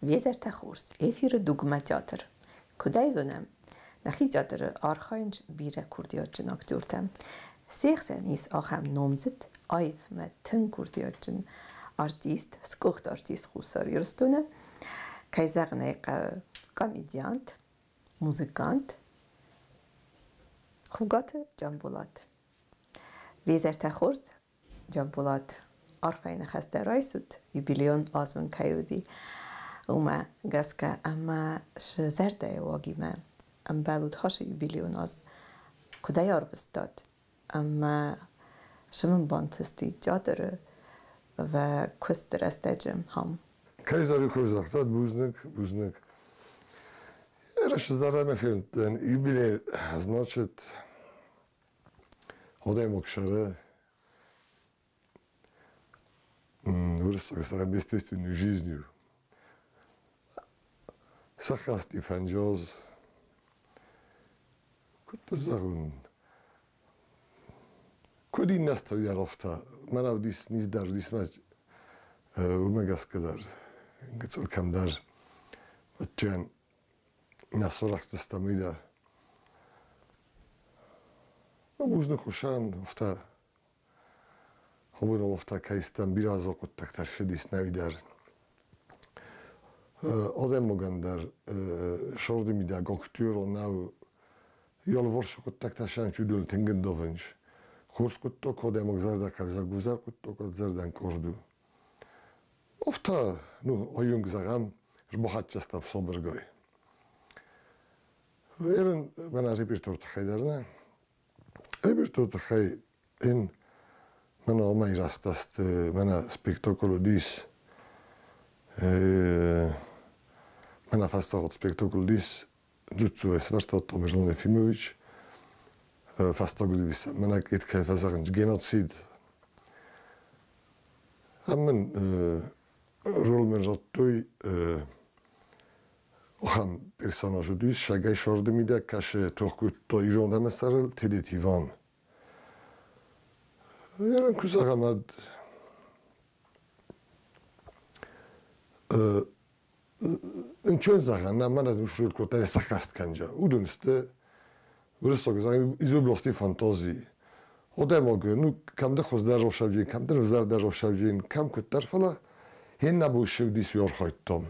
Везерта хурс, эфир дугма театр. Куда изонам? Нахи театр архаинч бире курдиотчен актюртам. Сехсен is ахам номзет, айв ме тен курдиотчен артист, скохт артист хусар юрстуне. Кайзагне комедиант, музыкант. Хугате Джамбулат. Везерта хурс, Джамбулат арфайна хасте райсут, юбилеон азман кайуди. وما جاسكا أما شزرده واقعی ام بالود هاش یوبیلیون از کدای آربستاد اما شمن بانتستی جادره و کست رستجم هم کایزاری کوزاختاد بوزنک ایرش زرده میفیلم دن یوبیلی значит hodaj mokšare выросла своей естественной жизнью. Сахасти фанджоз, куда загун, куда не стоит рофта, мана вдис низ дар, вдис мать умегаскадар, гцел камдар, вот чен на сорахте стамида, ну бузну хушан рофта, хобуно рофта кайстам биразо куттак таршидис навидар. آدم مگن در شورده میده گنگتور و نو یال ورش کت تک تشان چودول تنگن دوونش خورس کت تو کد مگ زرد کرد گذر کت تو کد زردن کردو افتا نو آیونگ زغم ربحت جست اب صبرگای ایرن من از ریپیشتور تخی درنه ریپیشتور تخی این من آمای راست است من سپیکتاکلو دیس Mena fastagod spektakl dis, jutsu svrstat Tomaž Efimović, fastagod vis, mena itke fazarinč genocid. Amen rol men jattoy oham personajı dis, şagay şordu mide kaşı torkutto ijonda mesarel teletivan. Yarın kuzagamad Încerc zagan, n-am az ușor cu tare sakast kanja. Udun ste, vreau să zic, izoblosti fantazii. Odemog, nu cam de khos dar roșavjin, cam de vzar dar roșavjin, cam cu tarfala, hen nabușev dis yor haytom.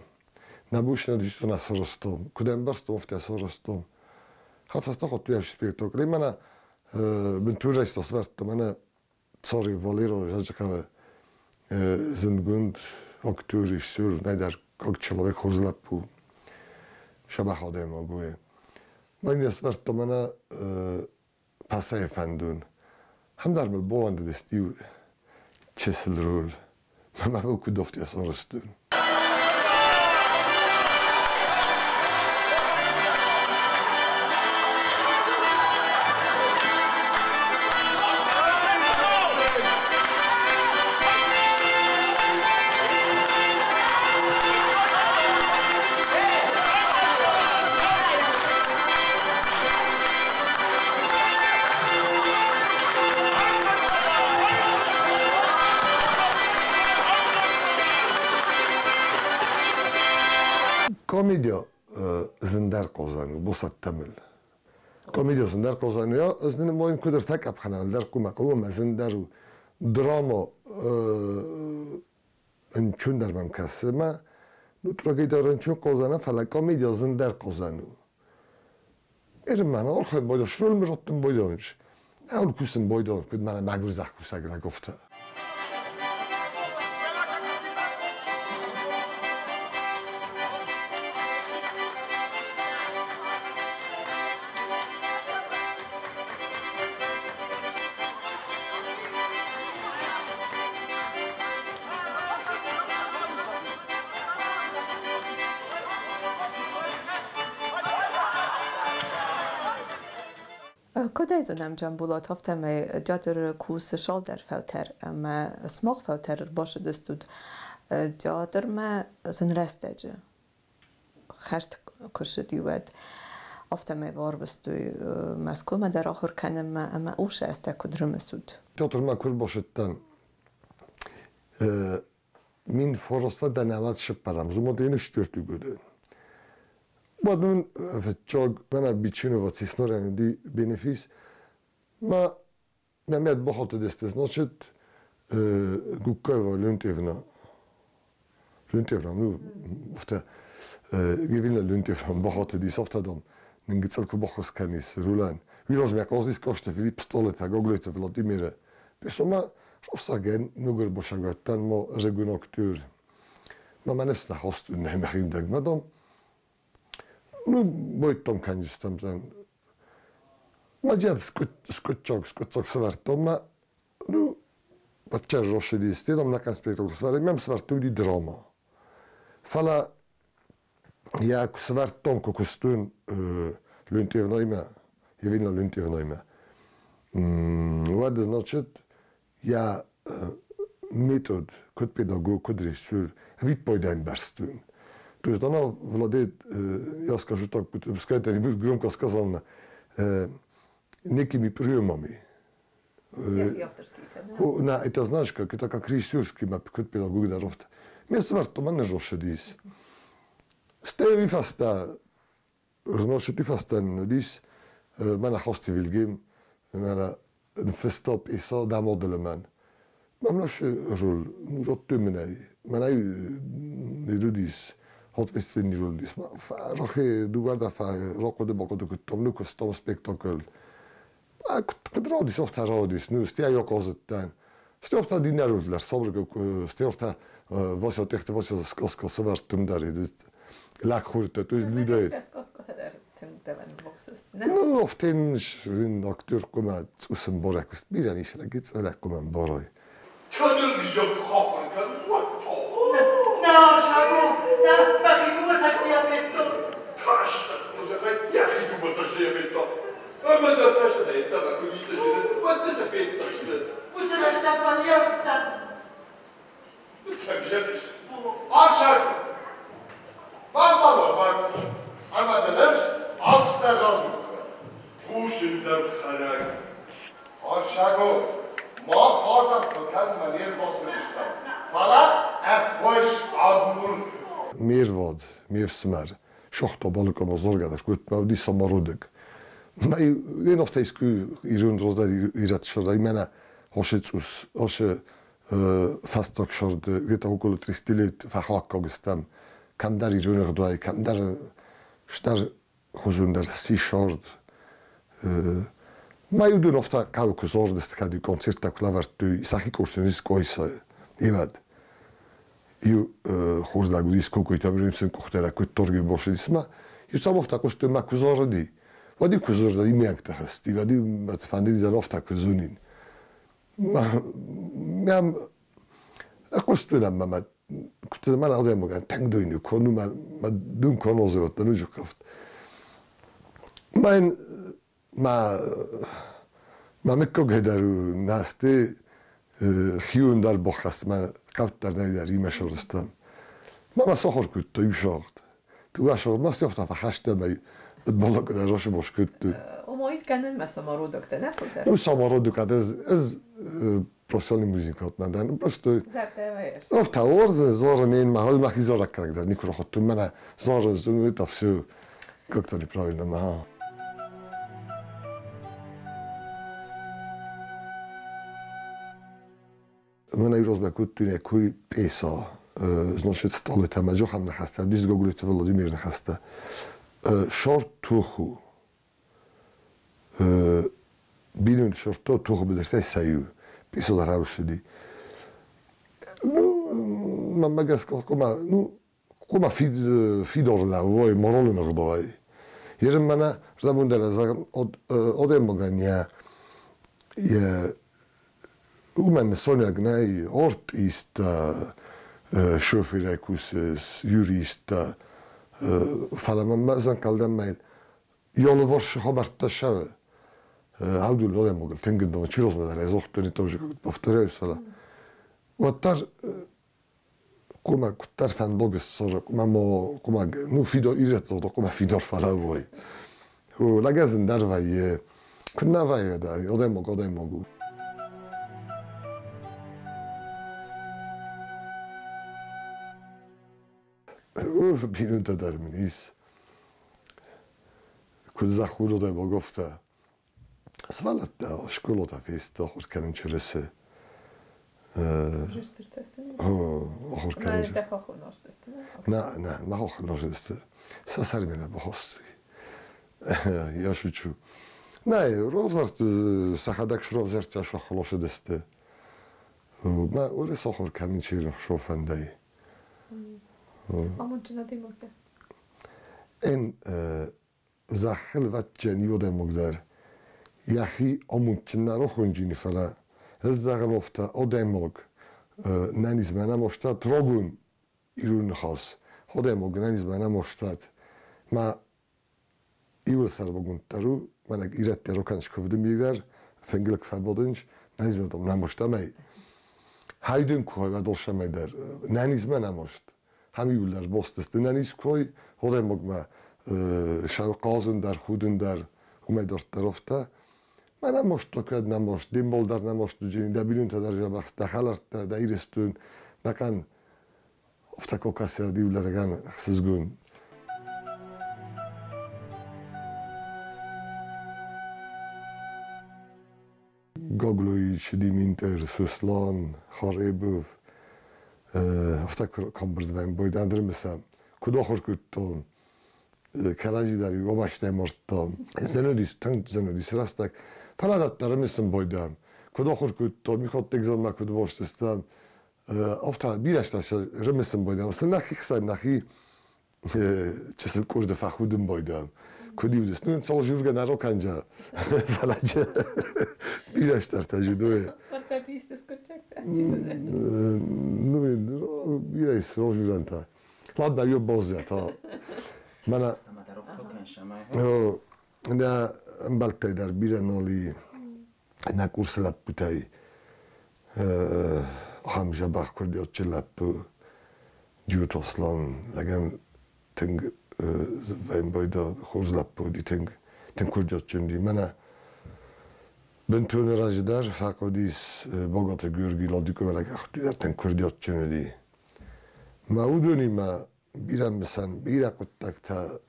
Nabuș ne dis na sorostom. Kudem barstom ofte sorostom. Hafasta khot yav spektakl. Mana bintuja istasvastom, mana tsari Valero jazkava zindgund aktör, rejissör, najdar как человек хозлапу шабаходе могуе. Мен ясвар томана пасай фандун. Хамдар мел боанде дестиу чесел рол. Мама боку дофт ясорстун. Komedya zindar qozanıyor, bosat temel. Komedya zindar qozanıyor. Özünün moyun kudur tek apxanal der kuma kuma zindar drama înçün der memkasıma nutragi der înçün qozana fala komedya zindar qozanıyor. Erman orxay boyda şrol mirottum boydamış. Eul kusin boyda kud mana magrzaq kusagra gofta. کدایزونم جنبولات هفتم جادر کوس شالدر فلتر اما سماق فلتر باشه دستود جادر ما زن رستجه خشت کشدی ود هفتم وار بستوی مسکوم در آخر کنم اما اوش است کدرم سود جادر ما کل باشدن min forrasta denemet şıpparams. Uma dene störtü göde. Badun çok bana biçino vat sisnoren di benefis. Ma Mehmet bahatı destes naçet gukkava löntevna. Löntevna nu ofta gevinna löntevna bahatı di softadam. Ningitsalko bachos kanis rulan. Vilos me kozis koste Filip Stoleta goglete Vladimira. Pesoma Sosszagen mögül bosagattan ma regunaktőr. Ma már ezt a haszt nem hívnak, madam. Nu, bojtam kányiztam zen. Ma dziad skutczak svartam, ma nu, bacciar rosse di stedam na kan spektakl svartam, mem svartam di drama. Fala, jak svartam kokostun löntévnaime, je vinna löntévnaime. Vad det значит? Ja metod, kot pedagog, kot režisер, vid pojdajem barstven. То есть она владеет, я скажу так, пускай это не будет громко сказано, некими приемами. Это знаешь как, это как режиссерский kot pedagog даровта. Мне сварто мене жоше дис. Сте фаста, значит и фастан дис, мене хости вилгим, мене Verstop is zo daar modellen man. Maar als je rol, nu zo tummenai, maar nu doe dis, hot wist niet rol dis. Maar roche, doe guarda fa, rocco de bocco de kutom, nu kost spektakel. Maar kudro dis ofta rodis, nu stia jo kozet dan. Stia ofta dinarul, sobrgo, stia ofta vosio tehte vosio skosko sevar tumdari, dus lak hurte, dus lüde. Nu, often een acteur komt tussen borek, dus bijna niet veel, het is wel kom een borrel. Kadın yok kafan kadın what? Na şabu, na bakayım bu saçta yapetto. Kaçta, bu sefer yakayım bu saçta yapetto. Ama da saçta yapetto, bak bu işte şimdi. What is a petto işte? Bu saçta palyamda. Sen güzelmiş. Arşak. Bak. Ama da ne? Alsta razı. Kuşundan halak. Arşago. Ma hardam kan manier basmışlar. Falan afhoş abur. Mirvad, mirsmer. Şohta balıkama zor gelir. Kutma di samarodek. Ma en ofta isku irun rozda irat şorda imena hoşetsus, hoşe fastak şorda geta okolo tristilet fahakka gustam. Kandar irun rdoy, kandar ştar huzundar si şord. Ma ju dun ofta kao ko zordes kad i koncerta klavartu i sahi kursunis koisa evad. Ju hozda gudis koko i tabrinsen kohtera kut torge boshidisma. Ju sam ofta kostu ma kuzordi. Vadi kuzorda i meakta hasti, vadi mat fandin zan ofta kuzunin. Ma kostu la ma kutu ma azem mogan tang doinu konu ma dun konoze vat nu jukaft. Ma mycket gehedar naste hiundar bochas ma kaptar naydar imashorastan. Ma sohor kut yuşort. Tu ashor ma softa fahashta ma tbolak da rosh boshkut. Mois kanen ma samarodok da nafuta. Nu samarodok az profesionalni muzikat nadan. Prosto Zartevayes. Ofta orz zoranin ma hal ma khizora karakter nikro khottu mana zor zunu tafsu как-то неправильно ma. Мене й розбекут ту некуй песа, значит, столета маджохам нахаста, дис гогулете Владимир нахаста. Шорт туху. Бидун шорт туху бедерстай саю. Песо да рарушеди. Ну, магас кома фидор лавой, моролу нагдой. Ерем мана ждамундера заган одем могания. Umen Sonjagnai ortista, chauffeurekus, jurista, fala man mazan kaldam mail. Jolo vors hobarta shave. Авдул одем могъл тенген да чирозме да резохтени тоже повторяю сфала. Оттар кума фандогес сожа кума ну фидо ирецо до кума фидор фала вой. Лагазен дарвай кунавай да одем могу. بینونتا در منیس که زخورو دا با گفته سوالت دا شکلو دا فیست آخور کنن چرسه Žeštir testem? آخور Ne, کنن tek hochu nož testem. نه آخور ناجسته ساسر منه بخواستی یا شوچو نه روزارت سخدک شروزارت یا شخلوش دسته ما اورس آخور کنن چیر شوفنده Amon csinálti magta? این زخل و جنیو ده مقدار یخی آمون چنارو خونجینی فلا از زخل افتا آده مگ ننیز منم اشتاد ترابون ایرون خاص آده مگ ننیز منم اشتاد ما ایول سر بگون ترو من اگه ایرت درو کنش کفده میگر فنگلک فبادنش ننیز منم نماشته می هایدن کوی و دلشم می در ننیز منم اشت همیولر باستست ننیز کوی آده مگ ما شاقازن در خودن در اومدارت درفته من نماشت کرد نماشت دیمبال در نماشت جنی دبیرون تا در جبخت دخلت در ایرستون نکن افتکو کسی دیولر گن خسزگون گاگلوی شدیم اینتر سوسلان خاریبوف افتکو کامبرد وین باید اندر مسم کدا خور کدتون کلاجی داری و ماشته مرتام زنودیس تنگ زنودیس راستک فلادت درمیسم بایدم کدا خور کدتون میخواد تگزن ما کد باشتستم افتا بیرشتاش رمیسم بایدم اصلا نخی خسای نخی چسل کرد فخودم بایدم کدی بودست نون سال جورگه نرو کنجا فلاجه بیرشتر تجدوه Varta riistes kontakta. نون بیرش رو جورن تا لاد بیو بازه تا من نه امبالتای در بیرن اولی نه کورس لب بودای همجا باخ کردیات چه لب جوت اصلان لگن تنگ زفایم بایدا خوز لب بودی تنگ کردیات چندی منه بنتون راجدار فقودیس باگات گرگی لادی که ملک اختی در تنگ کردیات چندی ما اودونی ما بیرم مثلا بیره کتک تا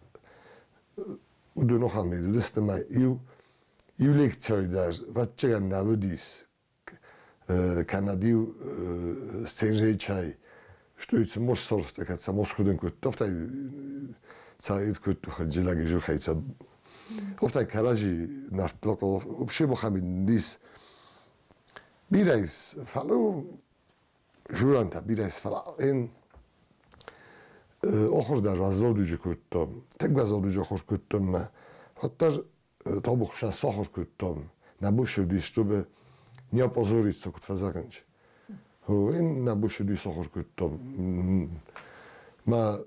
اودونو خمیدو دست ما ایو لیکتای در وچگن نبودیس کانادیو سنجی چای شتویت موش سرسته که سموس خودن کت افتای سعید کت خود جلگی جو خیلی افتای کراجی نرتلاق وبشی بخمید دیس بیرایس فلو جوران تا بیرایس فلا این آخر در وزادوجی کتم تک وزادوجی آخر کتم ما حتی تابخشن ساخر کتم نبوشه دیستو به نیا پازوریت سکت فزاکنج این نبوشه دیست آخر کتم ما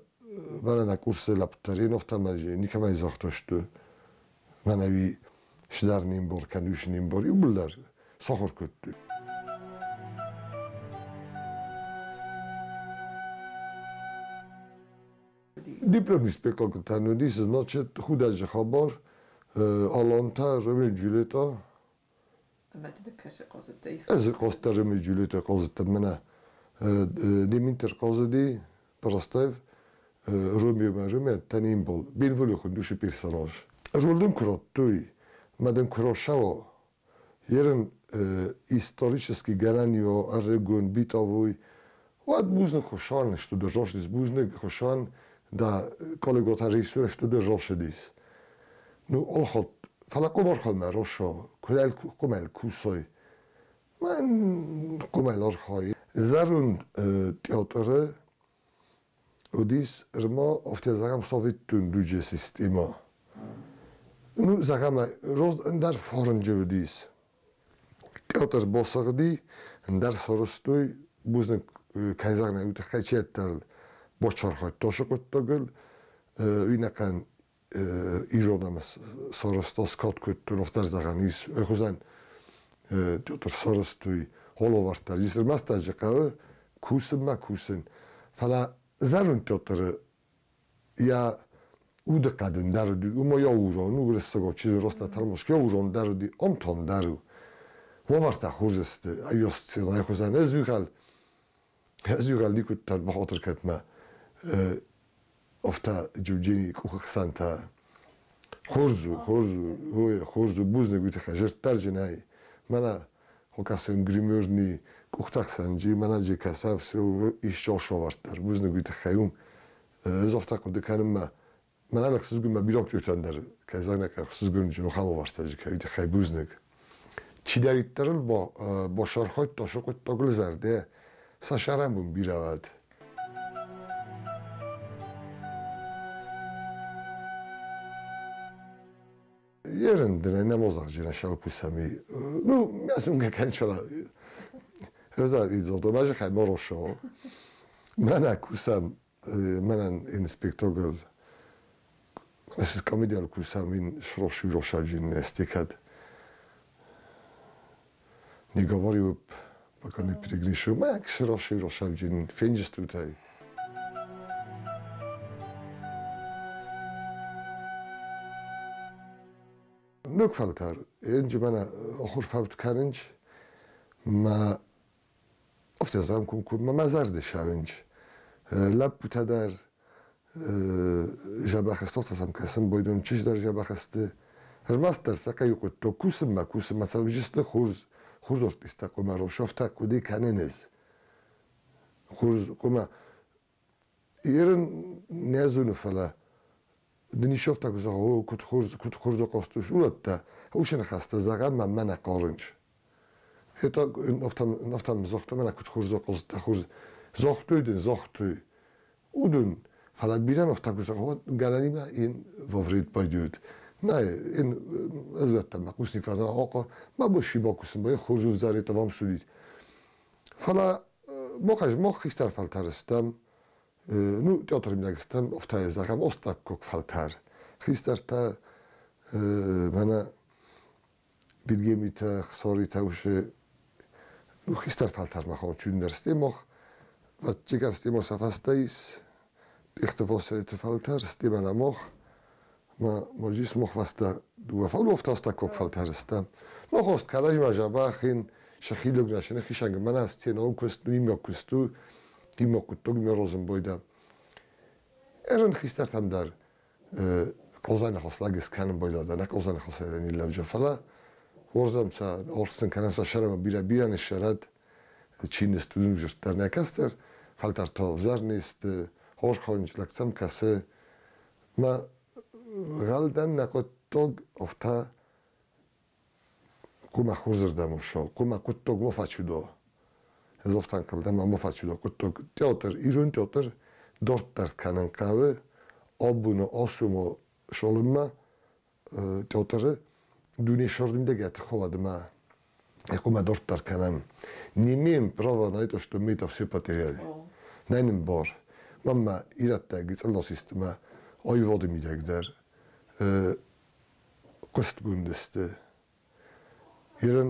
من کورس لپترین افتم مجی نیکم ایزاختاشتو من اوی شدر نیم بار کندوش نیم بار یو بلدر ساخر کتم Diplomis bekaktanudis значит худаж хабар аланта реми جولتا ما تذكرش قصدت ايش از قاست رمی جولتا قاست منه دیمینتر قاضی پرستایف رمی تنیم بول بین ولی خودش پرسناج رولدم کرد توی مدام کراشوا یرن هیستوریچسکی گرانیو ارگون بیتاوی واد بوزن خوشان نشد در جاش دیس بوزن خوشان دا کالگوت رئیسورش تو در جاش دیس نو آل خود فلا قمار خود من راشا کل قمال کوسای من قمال آرخای زرون تئاتره و دیس رما افتی زغم سویتون دوجه سیستما نو زغم روز اندر فارنجه و دیس تئاتر باساقدی اندر سارستوی بوزن کایزاق نیوت خیچه تل باشار خواهد تاشو کد تا گل اینکن ირონამას სოროსტოს კოტკუტუნ ოფტარზაღანის ეხუზან ჯოტორ სოროსტუი ჰოლოვარტა ის მასტაჯყავ ქუსმა ქუსენ ფალა ზარუნ ჯოტორ ია უდყადენ დარდი უმოია ურონ უგრესოგო ჩი როსტა თალმოშკე ურონ დარდი ომთონ დარუ ვოვარტა ხურზესტე აიოსცილ ეხუზან ეზუღალ ლიკუტთან მოხოტრკეთმა ოფთა ჯუჯინი კუხხსანთა ხორზუ ბუზნე გვითახა ჟერტარჯინაი მანა ხოკასენ გრიმერნი კუხთახსანჯი მანა ჯეკასა всё იშოშოვარტარ ბუზნე გვითახა იუმ ზოფთაკო დეკანმა მანა ხსუგმა ბიროქტირთან დარ კაზანაკა ხსუგუნჯი ნოხამოვარტაჯი ქავითახა ბუზნეკ ჩიდარიტტრულ ბოშორხოთ ტოშოყოთ ტოგლზარდე საშარამბუნ ბირავად ერენდრე ნამოზაღჯირა შალფუსამი ნუ მასუნგა კანჩალა ეზა იზოდო მაჟხა მოროშო მანა კუსამ მანან ინსპექტორ ეს კომედიალ კუსამინ შროში როშაჯინ ესტიკად не говорю пока не перегрешу мак шроши рошавჯინ фенჯსტუтай ნუქფალთარ ენჯმანა ოხურფავთ ქარენჯ მა ოფცაზამ კუნკუ მამაზარდე შავენჯ ლაპუთადარ ჟაბახესტოსამ კასამ ბოიდონ ჩიჟდარ ჟაბახესტე რმასტარ საკაიყო თოკუსმა კუსმა სავჯისტე ხურზორტის და ყომარო შოფთა კუდი კანენეს ყომა ერენ ნეზუნფალა ნიშოვთა გზაო ხურზო ყოსტუშულად და უშენახასთა ზაღა მამანა ყორინჯ ეტა ნოფთან ზოხტო მანა ხურზო ყოსტა ხურზ ზოხტუიდან ზოხტუი უდუნ ფალა ბირანოფთა გზაო განალიმა ინ ვოვრით ბაიდუთ ნაი ინ აზვატა მაკუსნი ფაზა ოყო მაბუში ბოკუსმ ბე ხურზუზარი და ვამსუდით ფალა მოხისტარ ფალთარესტამ ну театр мягстан офтая загам остак кок фалтар хистарта мана билгемита хсорита уше ну хистар фалтар махо чуниверситет мох vat чигарсти мосафастаис ихтовосет фалтар стимана мох ма можис мох васта ду фалу офтаста кок фалтарста но хост калaj мажабахин шахилогнашен хишанг мана сцена онкусту имокусту იმოკუტო გმეროზენ ბოიდა ერენ ხისტართან დარ ყოზანახოს ლაგის კან ბოიდა და ნაკოზანახოს ერენი ლავჯაფალა ვორზამცა ორსენ კანასა შარამა ბირანე შარად ჩინეს სტუდიუჟერ დარნაკასტერ ფალტარტო ზარნისტ ორხონჯ ლაკცამ კასე მა გალდან ნაკოტო ოფთა კუმა ხურზერდამუშო კუმა კუტო გოფაჩუდო ზოფთან კალდა მამოფაჩუდო კუტო თეატր ირონ თეატր დორტარ კანანკავე ობუნო ოსუმო შოლმა თეატრე დუნი შორდიმდე გათხოვადმა ეხომა დორტარ კანან ნიმიმ პროვა ნაიტო што მე და всё потеряли ნაინიმ ბორ მამა ირატა გიწლო სისტემა ой воды მიდაგდარ კოსტგუნდესტე ირონ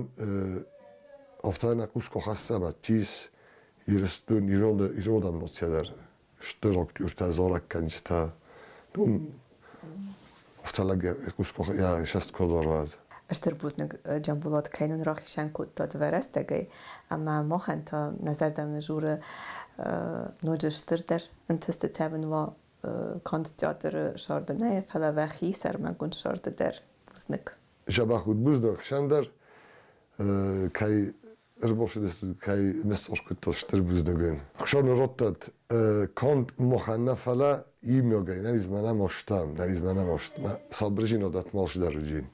Офтана куско хасама чиз ирстун иродам ноцядар штырок юрта зорак канчта ну офталага куско я шаст кодорвад اشتربوزنگ جنبولات کینن راخیشن کود داد ورستگی اما ما خنتا نظر دم جور نوجشتر در انتست تابن و کاند جادر شارد نه فلا وخی سر من کن شارد در بوزنگ شبه خود بوزنگ شندر کای رباشدست کای مسورکت تاشتر بوزنگن خشان رتت کاند مخنه فلا ایمیوگی نریز منم آشتم نریز منم آشت ما صبرجین عادت ماش در جین